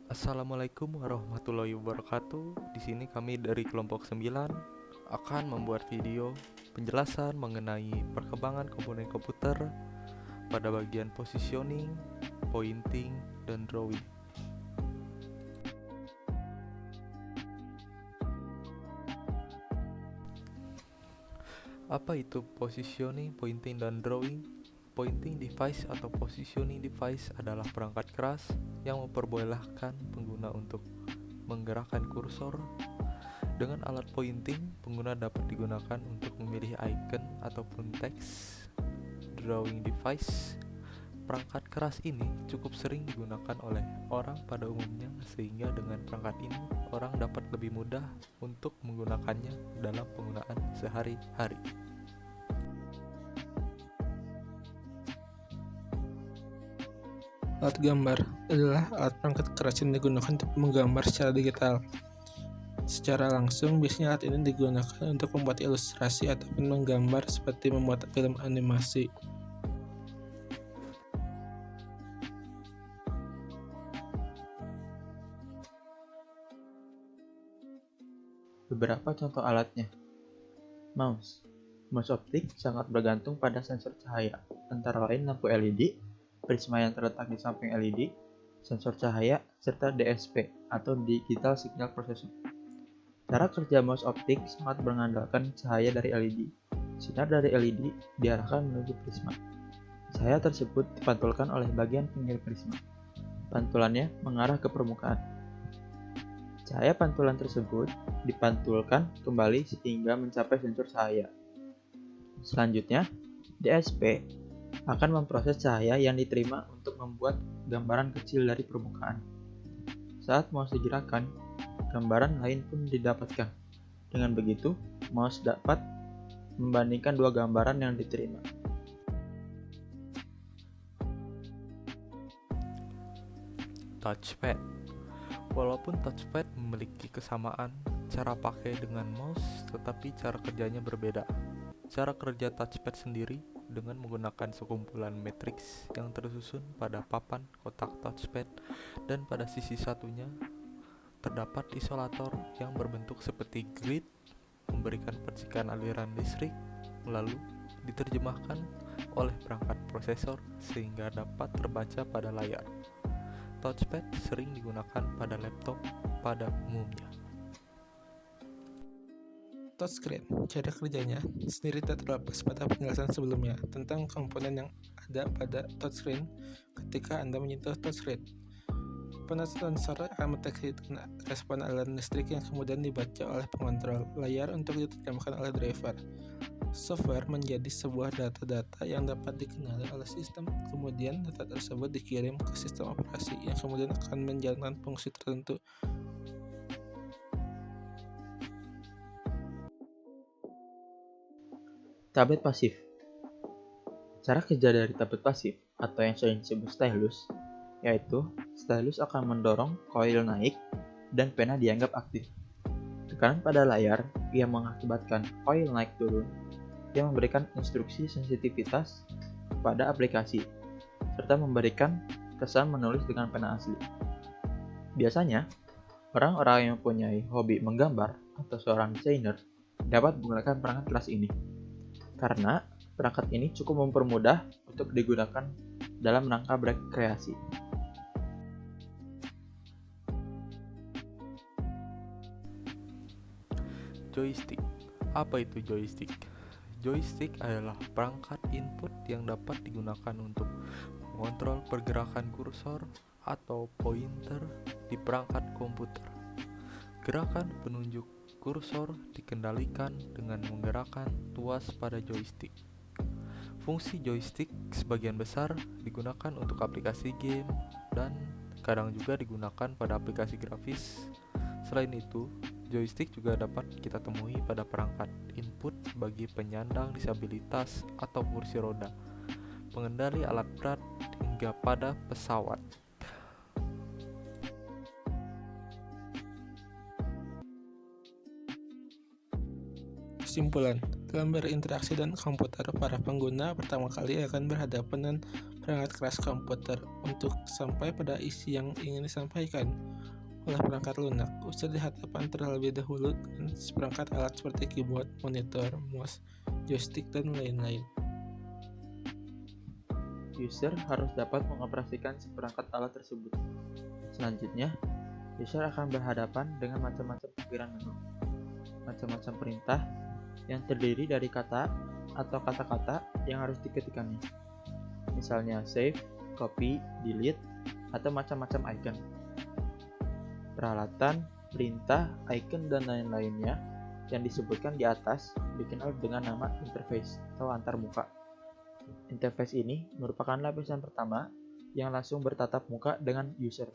Assalamualaikum warahmatullahi wabarakatuh. Di sini kami dari kelompok 9 akan membuat video penjelasan mengenai perkembangan komponen komputer pada bagian positioning, pointing, dan drawing. Apa itu positioning, pointing, dan drawing? Pointing device atau positioning device adalah perangkat keras yang memperbolehkan pengguna untuk menggerakkan kursor. Dengan alat pointing, pengguna dapat digunakan untuk memilih icon ataupun teks. Drawing device, perangkat keras ini cukup sering digunakan oleh orang pada umumnya, sehingga dengan perangkat ini orang dapat lebih mudah untuk menggunakannya dalam penggunaan sehari-hari. Alat gambar adalah alat perangkat keras yang digunakan untuk menggambar secara digital. Secara langsung, biasanya alat ini digunakan untuk membuat ilustrasi ataupun menggambar seperti membuat film animasi. Beberapa contoh alatnya. Mouse. Mouse optik sangat bergantung pada sensor cahaya, antara lain lampu LED, prisma yang terletak di samping LED, sensor cahaya, serta DSP atau Digital Signal Processor. Cara kerja mouse optik sangat mengandalkan cahaya dari LED. Sinar dari LED diarahkan menuju prisma. Cahaya tersebut dipantulkan oleh bagian pinggir prisma. Pantulannya mengarah ke permukaan. Cahaya pantulan tersebut dipantulkan kembali sehingga mencapai sensor cahaya. Selanjutnya, DSP akan memproses cahaya yang diterima untuk membuat gambaran kecil dari permukaan. Saat mouse digerakkan, gambaran lain pun didapatkan. Dengan begitu, mouse dapat membandingkan dua gambaran yang diterima. Touchpad. Walaupun touchpad memiliki kesamaan cara pakai dengan mouse, tetapi cara kerjanya berbeda. Cara kerja touchpad sendiri dengan menggunakan sekumpulan matriks yang tersusun pada papan kotak touchpad, dan pada sisi satunya terdapat isolator yang berbentuk seperti grid, memberikan percikan aliran listrik, lalu diterjemahkan oleh perangkat prosesor sehingga dapat terbaca pada layar. Touchpad sering digunakan pada laptop pada umumnya. Touchscreen, cara kerjanya sendiri tak terlepas pada penjelasan sebelumnya tentang komponen yang ada pada touchscreen ketika Anda menyentuh touchscreen. Panel sensor akan mendeteksi respon aliran listrik yang kemudian dibaca oleh pengontrol layar untuk diterjemahkan oleh driver. Software menjadi sebuah data-data yang dapat dikenali oleh sistem, kemudian data tersebut dikirim ke sistem operasi yang kemudian akan menjalankan fungsi tertentu. Tablet pasif. Cara kerja dari tablet pasif atau yang sering disebut stylus, yaitu stylus akan mendorong koil naik dan pena dianggap aktif. Tekanan pada layar yang mengakibatkan koil naik turun yang memberikan instruksi sensitivitas pada aplikasi, serta memberikan kesan menulis dengan pena asli. Biasanya, orang-orang yang mempunyai hobi menggambar atau seorang desainer dapat menggunakan perangkat kelas ini, karena perangkat ini cukup mempermudah untuk digunakan dalam rangka berkreasi. Joystick. Apa itu joystick? Joystick adalah perangkat input yang dapat digunakan untuk mengontrol pergerakan kursor atau pointer di perangkat komputer. Gerakan penunjuk kursor dikendalikan dengan menggerakkan tuas pada joystick. Fungsi joystick sebagian besar digunakan untuk aplikasi game dan kadang juga digunakan pada aplikasi grafis. Selain itu, joystick juga dapat kita temui pada perangkat input bagi penyandang disabilitas atau kursi roda, pengendali alat berat, hingga pada pesawat. Kesimpulan, dalam berinteraksi dengan komputer, para pengguna pertama kali akan berhadapan dengan perangkat keras komputer untuk sampai pada isi yang ingin disampaikan oleh perangkat lunak. User dihadapkan terlebih dahulu dengan seperangkat alat seperti keyboard, monitor, mouse, joystick, dan lain-lain. User harus dapat mengoperasikan seperangkat alat tersebut. Selanjutnya, user akan berhadapan dengan macam-macam tampilan menu, macam-macam perintah yang terdiri dari kata atau kata-kata yang harus diketikkannya. Misalnya save, copy, delete, atau macam-macam icon. Peralatan, perintah, icon, dan lain-lainnya yang disebutkan di atas dikenal dengan nama interface atau antarmuka. Interface ini merupakan lapisan pertama yang langsung bertatap muka dengan user.